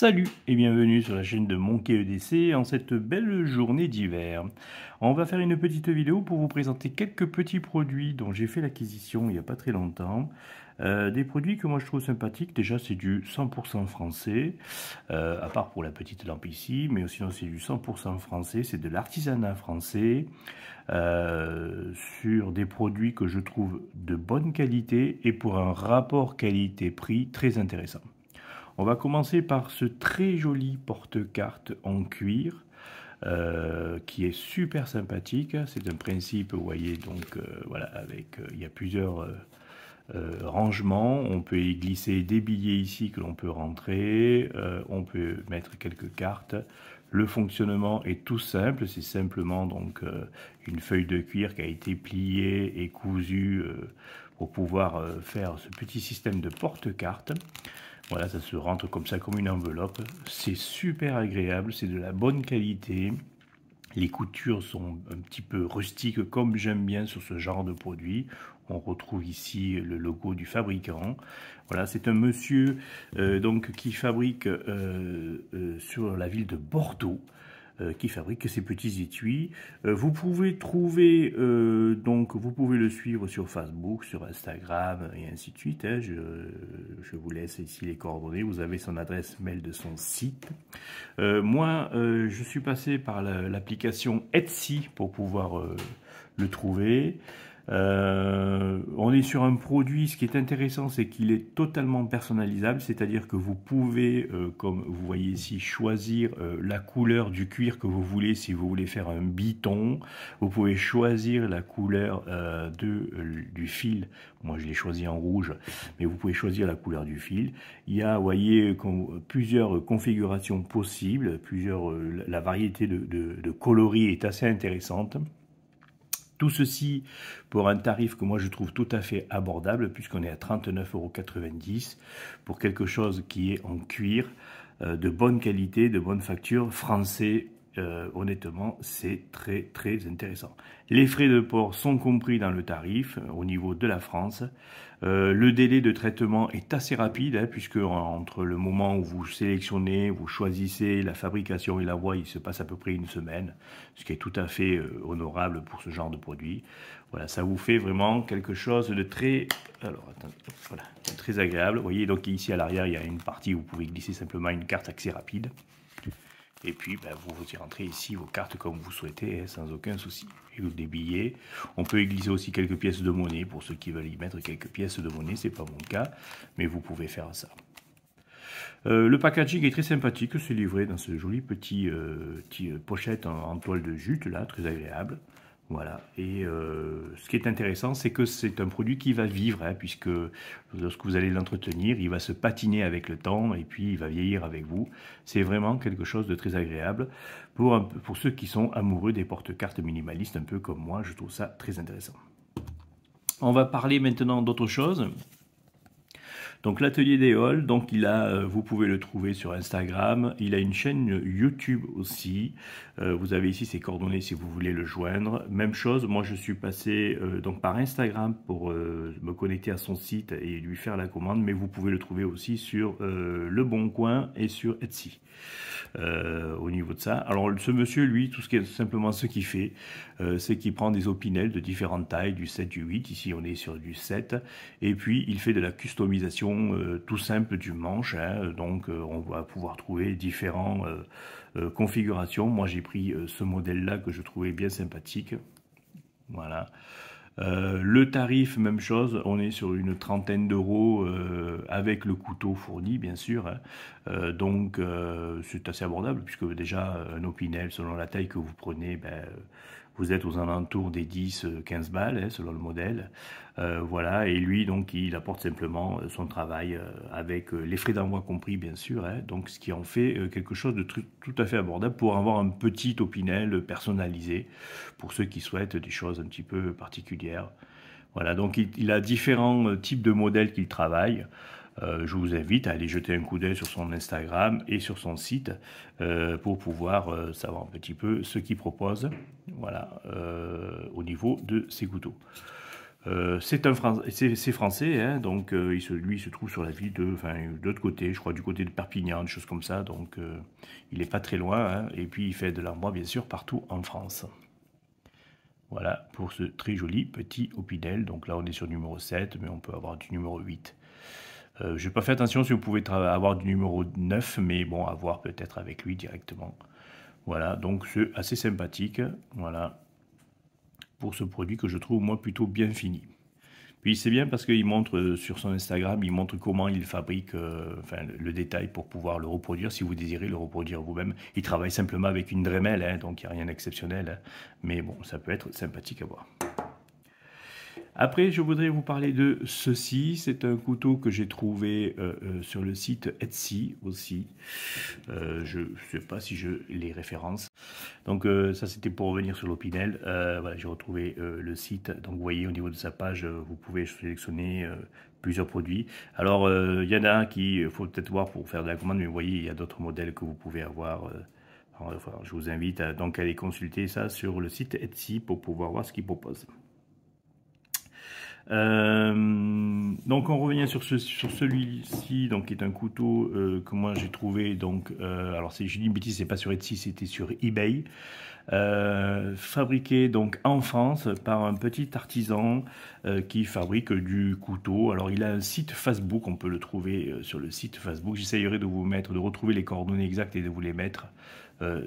Salut et bienvenue sur la chaîne de Monkey EDC en cette belle journée d'hiver. On va faire une petite vidéo pour vous présenter quelques petits produits dont j'ai fait l'acquisition il n'y a pas très longtemps. Des produits que moi je trouve sympathiques. Déjà c'est du 100% français, à part pour la petite lampe ici, mais sinon c'est du 100% français, c'est de l'artisanat français, sur des produits que je trouve de bonne qualité et pour un rapport qualité-prix très intéressant. On va commencer par ce très joli porte-carte en cuir qui est super sympathique. C'est un principe, vous voyez, donc voilà, avec il y a plusieurs rangements. On peut y glisser des billets ici que l'on peut rentrer. On peut mettre quelques cartes. Le fonctionnement est tout simple. C'est simplement donc une feuille de cuir qui a été pliée et cousue pour pouvoir faire ce petit système de porte-carte. Voilà, ça se rentre comme ça, comme une enveloppe. C'est super agréable, c'est de la bonne qualité. Les coutures sont un petit peu rustiques, comme j'aime bien sur ce genre de produit. On retrouve ici le logo du fabricant. Voilà, c'est un monsieur donc qui fabrique sur la ville de Bordeaux. Qui fabrique ces petits étuis. Vous pouvez trouver, donc vous pouvez le suivre sur Facebook, sur Instagram et ainsi de suite. Hein. Je vous laisse ici les coordonnées. Vous avez son adresse mail de son site. Moi, je suis passé par l'application Etsy pour pouvoir le trouver. On est sur un produit, ce qui est intéressant, c'est qu'il est totalement personnalisable, c'est-à-dire que vous pouvez, comme vous voyez ici, choisir la couleur du cuir que vous voulez. Si vous voulez faire un biton, vous pouvez choisir la couleur du fil. Moi, je l'ai choisi en rouge, mais vous pouvez choisir la couleur du fil. Il y a, vous voyez, plusieurs configurations possibles, la variété de coloris est assez intéressante. Tout ceci pour un tarif que moi je trouve tout à fait abordable, puisqu'on est à 39,90 € pour quelque chose qui est en cuir, de bonne qualité, de bonne facture, français. Honnêtement, c'est très intéressant. Les frais de port sont compris dans le tarif au niveau de la France. Le délai de traitement est assez rapide, hein, puisque entre le moment où vous sélectionnez, vous choisissez la fabrication et l'envoi, il se passe à peu près une semaine, ce qui est tout à fait honorable pour ce genre de produit. Voilà, ça vous fait vraiment quelque chose de très, voilà, très agréable. Vous voyez, donc ici à l'arrière, il y a une partie où vous pouvez glisser simplement une carte accès rapide. Et puis, vous y rentrez ici vos cartes comme vous souhaitez, hein, sans aucun souci. Et des billets. On peut y glisser aussi quelques pièces de monnaie pour ceux qui veulent y mettre quelques pièces de monnaie. C'est pas mon cas, mais vous pouvez faire ça. Le packaging est très sympathique. C'est livré dans ce joli petit pochette en toile de jute là, très agréable. Voilà, et ce qui est intéressant, c'est que c'est un produit qui va vivre, hein, puisque lorsque vous allez l'entretenir, il va se patiner avec le temps et puis il va vieillir avec vous. C'est vraiment quelque chose de très agréable pour ceux qui sont amoureux des porte-cartes minimalistes, un peu comme moi, je trouve ça très intéressant. On va parler maintenant d'autre chose. Donc l'atelier d'Éole, donc vous pouvez le trouver sur Instagram, il a une chaîne YouTube aussi, vous avez ici ses coordonnées si vous voulez le joindre. Même chose, moi je suis passé donc par Instagram pour me connecter à son site et lui faire la commande, mais vous pouvez le trouver aussi sur Le Bon Coin et sur Etsy. Au niveau de ça. Alors ce monsieur, lui, simplement ce qu'il fait, c'est qu'il prend des opinels de différentes tailles, du 7, du 8, ici on est sur du 7, et puis il fait de la customisation tout simple du manche, hein, donc on va pouvoir trouver différentes configurations. Moi j'ai pris ce modèle-là que je trouvais bien sympathique, voilà. Le tarif, même chose, on est sur une trentaine d'euros avec le couteau fourni, bien sûr. Hein. Donc, c'est assez abordable, puisque déjà, un opinel, selon la taille que vous prenez, vous êtes aux alentours des 10-15 balles, hein, selon le modèle. Voilà, et lui, donc, il apporte simplement son travail avec les frais d'envoi compris, bien sûr. Hein, donc, ce qui en fait quelque chose de tout à fait abordable pour avoir un petit opinel personnalisé pour ceux qui souhaitent des choses un petit peu particulières. Voilà, donc il a différents types de modèles qu'il travaille. Je vous invite à aller jeter un coup d'œil sur son Instagram et sur son site pour pouvoir savoir un petit peu ce qu'il propose, voilà, au niveau de ses couteaux. C'est français, hein, donc lui il se trouve sur la ville de l'autre côté, je crois du côté de Perpignan, des choses comme ça, donc il n'est pas très loin, hein, et puis il fait de l'armoire bien sûr partout en France. Voilà pour ce très joli petit Opinel. Donc là on est sur le numéro 7, mais on peut avoir du numéro 8. Je n'ai pas fait attention si vous pouvez avoir du numéro 9, mais bon, à voir peut-être avec lui directement. Voilà, donc c'est assez sympathique. Voilà, pour ce produit que je trouve moi plutôt bien fini. Puis c'est bien parce qu'il montre sur son Instagram, il montre comment il fabrique le détail pour pouvoir le reproduire si vous désirez le reproduire vous-même. Il travaille simplement avec une Dremel, hein, donc il n'y a rien d'exceptionnel, hein, mais bon, ça peut être sympathique à voir. Après, je voudrais vous parler de ceci. C'est un couteau que j'ai trouvé sur le site Etsy aussi. Je ne sais pas si je les référence. Donc ça, c'était pour revenir sur l'Opinel. Voilà, j'ai retrouvé le site. Donc vous voyez, au niveau de sa page, vous pouvez sélectionner plusieurs produits. Alors, il y en a un qu'il faut peut-être voir pour faire de la commande, mais vous voyez, il y a d'autres modèles que vous pouvez avoir. Alors, je vous invite à donc aller consulter ça sur le site Etsy pour pouvoir voir ce qu'il propose. Donc on revient sur celui-ci, donc qui est un couteau que moi j'ai trouvé. Donc alors je dis une bêtise, c'est pas sur Etsy, c'était sur eBay, fabriqué donc en France par un petit artisan qui fabrique du couteau. Alors il a un site Facebook, on peut le trouver sur le site Facebook. J'essayerai de retrouver les coordonnées exactes et de vous les mettre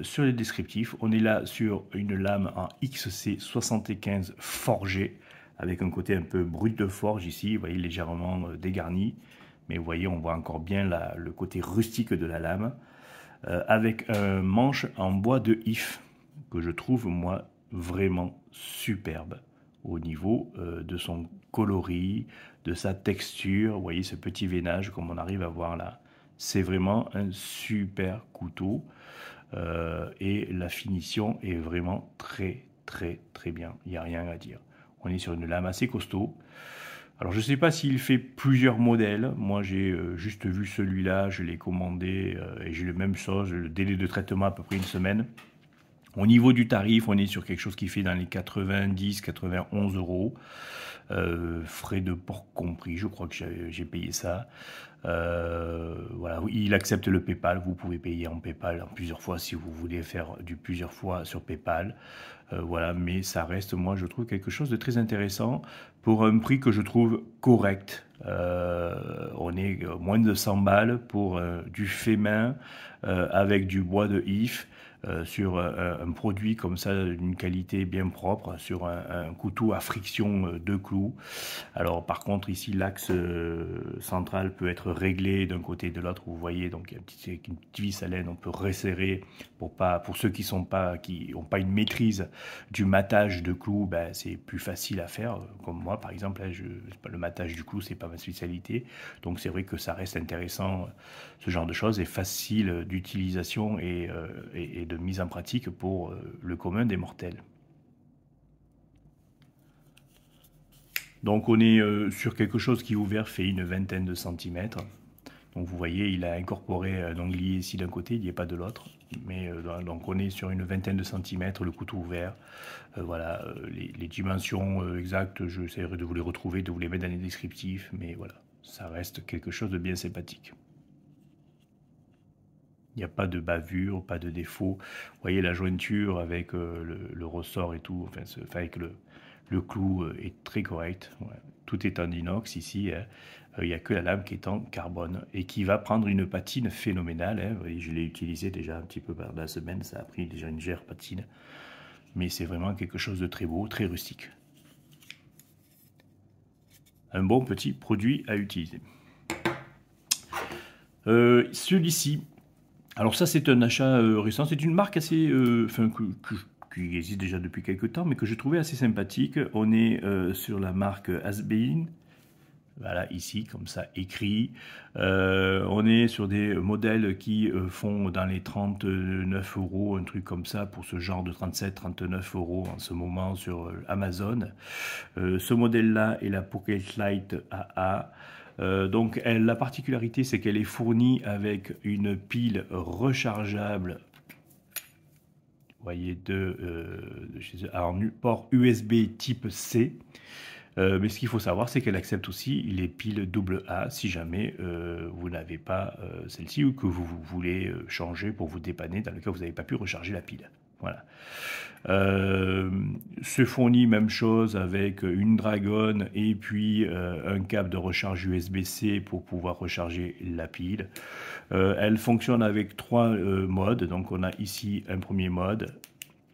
sur les descriptifs. On est là sur une lame en XC75 forgée, avec un côté un peu brut de forge ici, vous voyez, légèrement dégarni, mais vous voyez, on voit encore bien le côté rustique de la lame, avec un manche en bois de if, que je trouve, moi, vraiment superbe, au niveau de son coloris, de sa texture, vous voyez, ce petit veinage, comme on arrive à voir là, c'est vraiment un super couteau, et la finition est vraiment très, très, très bien, il n'y a rien à dire. On est sur une lame assez costaud. Alors je ne sais pas s'il fait plusieurs modèles. Moi j'ai juste vu celui-là, je l'ai commandé et j'ai le même chose, le délai de traitement à peu près une semaine. Au niveau du tarif, on est sur quelque chose qui fait dans les 90-91 euros. Frais de port compris, je crois que j'ai payé ça. Voilà, il accepte le PayPal, vous pouvez payer en PayPal en plusieurs fois si vous voulez faire du plusieurs fois sur PayPal. Voilà, mais ça reste, moi je trouve quelque chose de très intéressant pour un prix que je trouve correct. On est moins de 100 balles pour du fait main avec du bois de if. Sur un produit comme ça d'une qualité bien propre, sur un couteau à friction de clous. Alors par contre ici l'axe central peut être réglé d'un côté et de l'autre, vous voyez, donc il y a une petite vis à laine, on peut resserrer pour ceux qui n'ont pas une maîtrise du matage de clous, ben, c'est plus facile à faire, comme moi par exemple, hein, le matage du clou c'est pas ma spécialité, donc c'est vrai que ça reste intéressant, ce genre de choses, et facile d'utilisation et de mise en pratique pour le commun des mortels. Donc on est sur quelque chose qui ouvert fait une vingtaine de centimètres. Donc vous voyez, il a incorporé un anglier ici d'un côté, il n'y est pas de l'autre. Mais donc on est sur une vingtaine de centimètres, le couteau ouvert. Voilà, les dimensions exactes, j'essaierai de vous les retrouver, de vous les mettre dans les descriptifs. Mais voilà, ça reste quelque chose de bien sympathique. Il n'y a pas de bavure, pas de défaut. Vous voyez la jointure avec le ressort et tout, enfin avec le clou est très correct. Ouais. Tout est en inox ici. Hein. Il n'y a que la lame qui est en carbone et qui va prendre une patine phénoménale. Hein. Vous voyez, je l'ai utilisé déjà un petit peu par la semaine. Ça a pris déjà une légère patine. Mais c'est vraiment quelque chose de très beau, très rustique. Un bon petit produit à utiliser. Celui-ci, alors ça c'est un achat récent, c'est une marque assez, qui existe déjà depuis quelques temps, mais que je trouvais assez sympathique. On est sur la marque Asbeen, voilà ici comme ça écrit. On est sur des modèles qui font dans les 39 euros, un truc comme ça pour ce genre de 37-39 euros en ce moment sur Amazon. Ce modèle-là est la Pocket Light AA. Donc la particularité c'est qu'elle est fournie avec une pile rechargeable, vous voyez, en port USB type C. Mais ce qu'il faut savoir, c'est qu'elle accepte aussi les piles AA si jamais vous n'avez pas celle-ci ou que vous voulez changer pour vous dépanner dans le cas où vous n'avez pas pu recharger la pile. Voilà. Se fournit même chose avec une Dragon et puis un câble de recharge USB-C pour pouvoir recharger la pile. Elle fonctionne avec 3 modes. Donc on a ici un premier mode.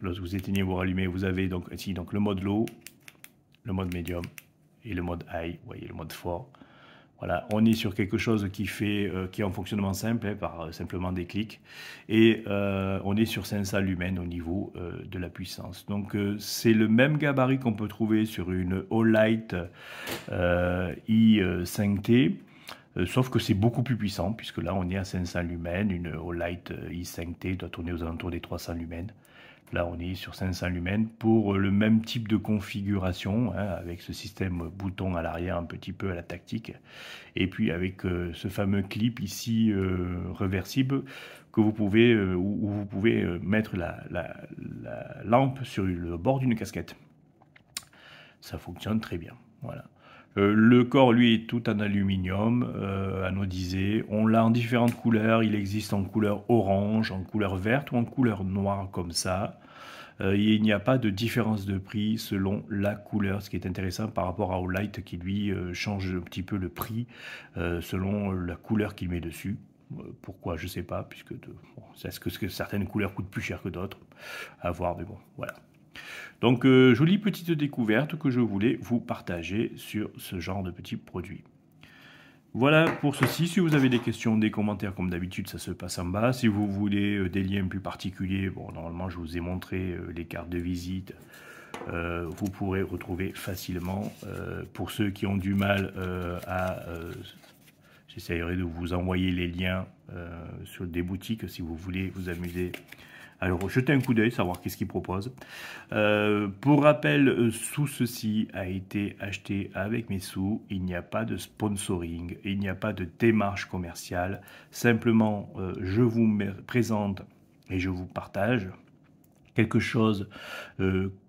Lorsque vous éteignez, vous rallumez, vous avez donc ici donc le mode low, le mode médium et le mode high, vous voyez le mode fort. Voilà, on est sur quelque chose qui est en fonctionnement simple, hein, par simplement des clics, et on est sur 500 lumens au niveau de la puissance. Donc c'est le même gabarit qu'on peut trouver sur une Olight i5T, sauf que c'est beaucoup plus puissant, puisque là on est à 500 lumens, une Olight i5T doit tourner aux alentours des 300 lumens. Là, on est sur 500 lumens pour le même type de configuration, hein, avec ce système bouton à l'arrière un petit peu à la tactique. Et puis avec ce fameux clip ici réversible que vous pouvez, où vous pouvez mettre la lampe sur le bord d'une casquette. Ça fonctionne très bien. Voilà. Le corps, lui, est tout en aluminium, anodisé. On l'a en différentes couleurs. Il existe en couleur orange, en couleur verte ou en couleur noire, comme ça. Il n'y a pas de différence de prix selon la couleur, ce qui est intéressant par rapport à Olight qui, lui, change un petit peu le prix selon la couleur qu'il met dessus. Pourquoi, je ne sais pas, puisque bon, est-ce que certaines couleurs coûtent plus cher que d'autres? À voir, mais bon, voilà. Donc, jolie petite découverte que je voulais vous partager sur ce genre de petits produits. Voilà pour ceci. Si vous avez des questions, des commentaires, comme d'habitude, ça se passe en bas. Si vous voulez des liens plus particuliers, bon, normalement, je vous ai montré les cartes de visite. Vous pourrez retrouver facilement. Pour ceux qui ont du mal j'essaierai de vous envoyer les liens sur des boutiques si vous voulez vous amuser. Alors, jetez un coup d'œil, savoir qu'est-ce qu'ils proposent. Pour rappel, tout ceci a été acheté avec mes sous. Il n'y a pas de sponsoring, il n'y a pas de démarche commerciale. Simplement, je vous présente et je vous partage quelque chose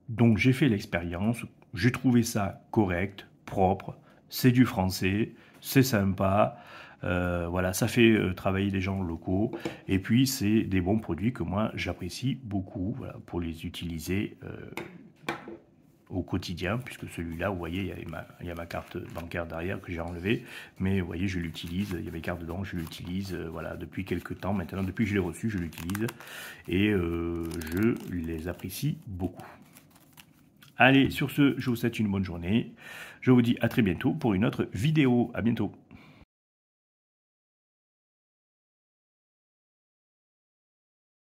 dont j'ai fait l'expérience. J'ai trouvé ça correct, propre, c'est du français, c'est sympa. Voilà, ça fait travailler les gens locaux et puis c'est des bons produits que moi j'apprécie beaucoup, voilà, pour les utiliser au quotidien, puisque celui-là, vous voyez, il y a ma carte bancaire derrière que j'ai enlevée, mais vous voyez, je l'utilise, il y a mes cartes dedans, je l'utilise, voilà, depuis quelques temps maintenant, depuis que je l'ai reçu, je l'utilise et je les apprécie beaucoup. Allez, sur ce, je vous souhaite une bonne journée, je vous dis à très bientôt pour une autre vidéo, à bientôt.